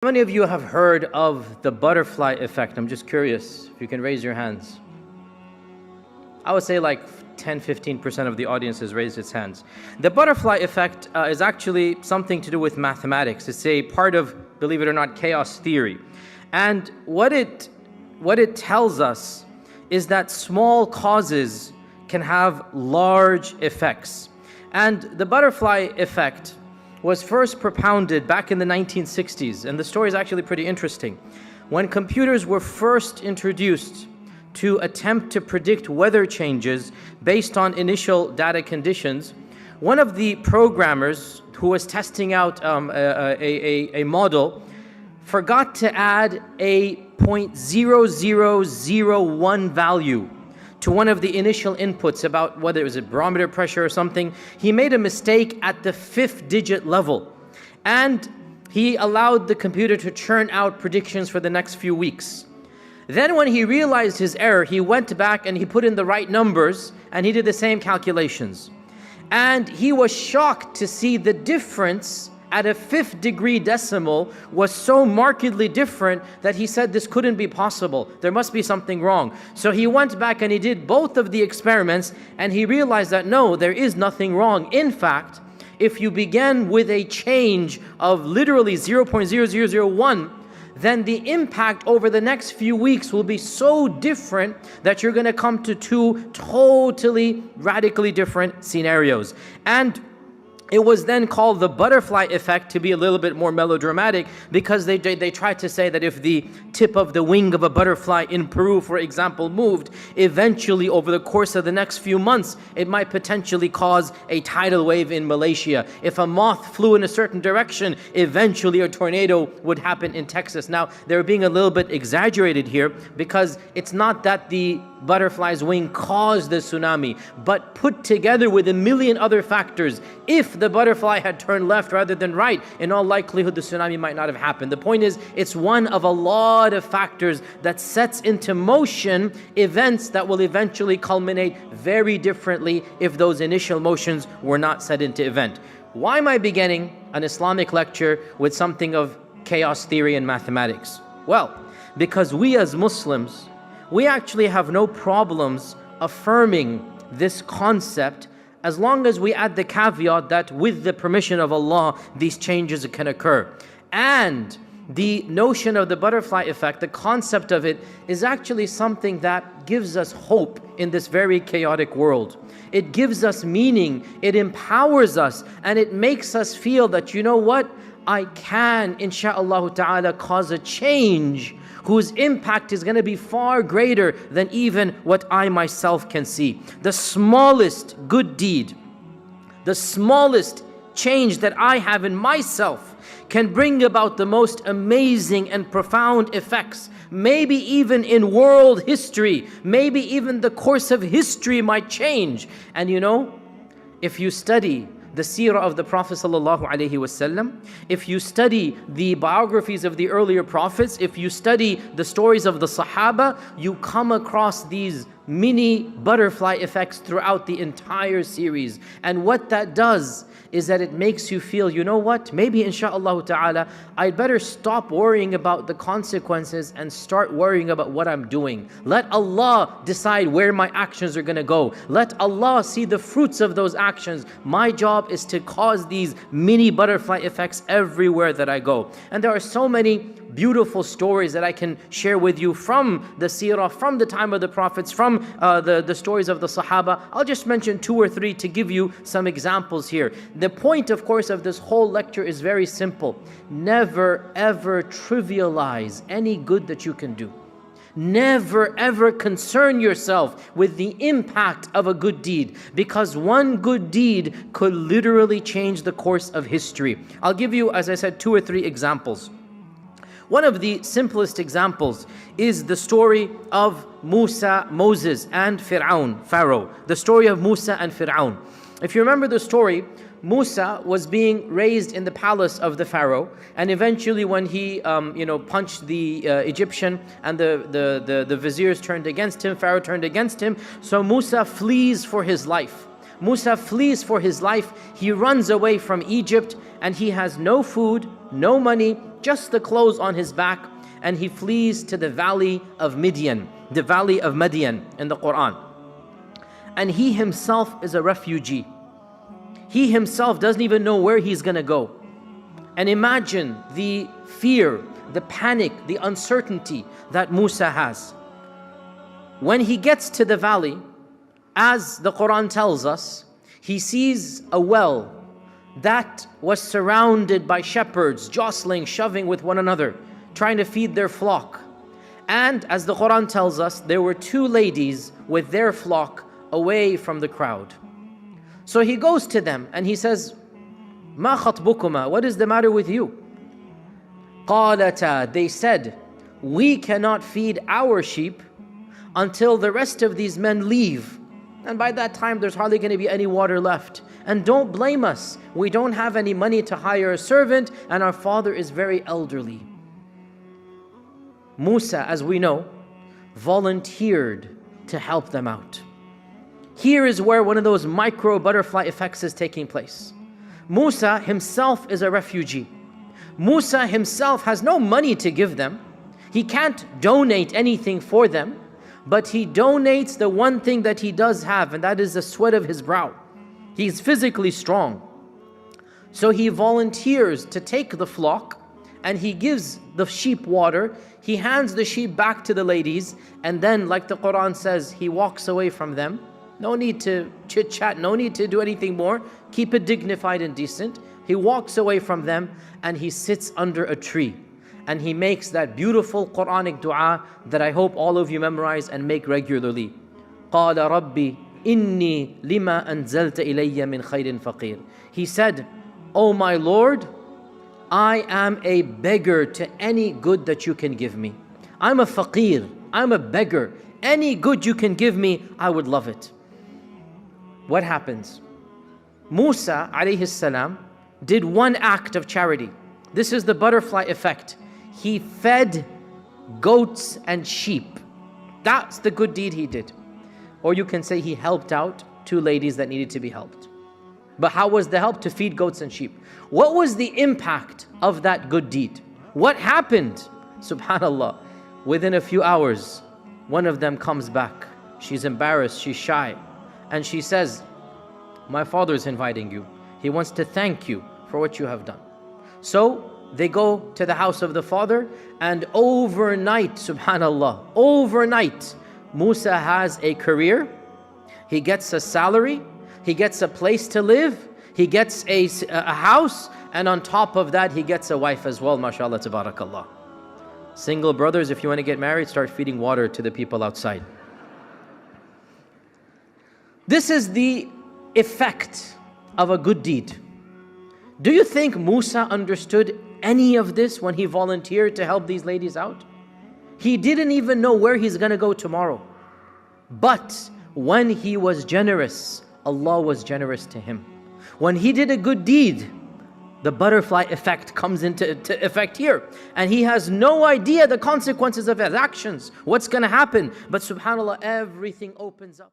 How many of you have heard of the butterfly effect? I'm just curious if you can raise your hands. I would say like 10-15% of the audience has raised its hands. The butterfly effect is actually something to do with mathematics. It's a part of, believe it or not, chaos theory. And what it tells us is that small causes can have large effects. And the butterfly effect was first propounded back in the 1960s, and the story is actually pretty interesting. When computers were first introduced to attempt to predict weather changes based on initial data conditions, one of the programmers who was testing out a model forgot to add a 0.0001 value to one of the initial inputs about whether it was a barometer pressure or something. He made a mistake at the 5th digit level, and he allowed the computer to churn out predictions for the next few weeks. Then when he realized his error, he went back and he put in the right numbers and he did the same calculations. And he was shocked to see the difference at a 5th degree decimal was so markedly different that he said this couldn't be possible. There must be something wrong. So he went back and he did both of the experiments, and he realized that no, there is nothing wrong. In fact, if you begin with a change of literally 0.0001, then the impact over the next few weeks will be so different that you're going to come to two totally radically different scenarios. And it was then called the butterfly effect, to be a little bit more melodramatic, because they tried to say that if the tip of the wing of a butterfly in Peru, for example, moved, eventually over the course of the next few months, it might potentially cause a tidal wave in Malaysia. If a moth flew in a certain direction, eventually a tornado would happen in Texas. Now, they're being a little bit exaggerated here, because it's not that the butterfly's wing caused the tsunami, but put together with a million other factors, if the butterfly had turned left rather than right, in all likelihood the tsunami might not have happened. The point is, it's one of a lot of factors that sets into motion events that will eventually culminate very differently if those initial motions were not set into event. Why am I beginning an Islamic lecture with something of chaos theory and mathematics? Well, because we as Muslims, we actually have no problems affirming this concept as long as we add the caveat that with the permission of Allah, these changes can occur. And the notion of the butterfly effect, the concept of it, is actually something that gives us hope in this very chaotic world. It gives us meaning, it empowers us, and it makes us feel that, you know what, I can, insha'Allah ta'ala, cause a change whose impact is going to be far greater than even what I myself can see. The smallest good deed, the smallest change that I have in myself can bring about the most amazing and profound effects. Maybe even in world history, maybe even the course of history might change. And you know, if you study the seerah of the Prophet ﷺ, if you study the biographies of the earlier prophets, if you study the stories of the Sahaba, you come across these mini butterfly effects throughout the entire series. And what that does is that it makes you feel, you know what, maybe insha'Allah ta'ala, I'd better stop worrying about the consequences and start worrying about what I'm doing. Let Allah decide where my actions are going to go. Let Allah see the fruits of those actions. My job is to cause these mini butterfly effects everywhere that I go. And there are so many beautiful stories that I can share with you from the seerah, from the time of the prophets, from the stories of the Sahaba. I'll just mention 2 or 3 to give you some examples here. The point, of course, of this whole lecture is very simple. Never ever trivialize any good that you can do. Never ever concern yourself with the impact of a good deed, because one good deed could literally change the course of history. I'll give you, as I said, 2 or 3 examples. One of the simplest examples is the story of Moses and Pharaoh. The story of Musa and Fir'aun. If you remember the story, Musa was being raised in the palace of the Pharaoh, and eventually when he punched the Egyptian and the viziers turned against him, Pharaoh turned against him, so Musa flees for his life. Musa flees for his life. He runs away from Egypt, and he has no food, no money, just the clothes on his back, and he flees to the valley of Midian, the valley of Madian in the Quran. And he himself is a refugee. He himself doesn't even know where he's gonna go. And imagine the fear, the panic, the uncertainty that Musa has. When he gets to the valley, as the Quran tells us, he sees a well that was surrounded by shepherds, jostling, shoving with one another, trying to feed their flock. And as the Quran tells us, there were two ladies with their flock away from the crowd. So he goes to them and he says, "Ma khatbukuma, what is the matter with you?" قالتا, they said, "We cannot feed our sheep until the rest of these men leave. And by that time, there's hardly going to be any water left. And don't blame us. We don't have any money to hire a servant, and our father is very elderly." Musa, as we know, volunteered to help them out. Here is where one of those micro butterfly effects is taking place. Musa himself is a refugee. Musa himself has no money to give them. He can't donate anything for them, but he donates the one thing that he does have, and that is the sweat of his brow. He's physically strong. So he volunteers to take the flock, and he gives the sheep water. He hands the sheep back to the ladies, and then, like the Quran says, he walks away from them. No need to chit-chat, no need to do anything more. Keep it dignified and decent. He walks away from them, and he sits under a tree. And he makes that beautiful Quranic dua that I hope all of you memorize and make regularly. قَالَ رَبِّي إِنِّي لِمَا أَنزَلْتَ إِلَيَّ مِنْ خَيْرٍ فَقِيرٍ. He said, "Oh my Lord, I am a beggar to any good that you can give me. I'm a faqir, I'm a beggar. Any good you can give me, I would love it." What happens? Musa alayhi salam did one act of charity. This is the butterfly effect. He fed goats and sheep. That's the good deed he did. Or you can say he helped out two ladies that needed to be helped. But how was the help? To feed goats and sheep. What was the impact of that good deed? What happened? Subhanallah. Within a few hours, one of them comes back. She's embarrassed, she's shy. And she says, "My father is inviting you. He wants to thank you for what you have done." So they go to the house of the father, and overnight, subhanallah, overnight, Musa has a career, he gets a salary, he gets a place to live, he gets a house, and on top of that, he gets a wife as well, mashallah, tabarakallah. Single brothers, if you want to get married, start feeding water to the people outside. This is the effect of a good deed. Do you think Musa understood any of this when he volunteered to help these ladies out? He didn't even know where he's going to go tomorrow. But when he was generous, Allah was generous to him. When he did a good deed, the butterfly effect comes into effect here. And he has no idea the consequences of his actions, what's going to happen. But subhanAllah, everything opens up.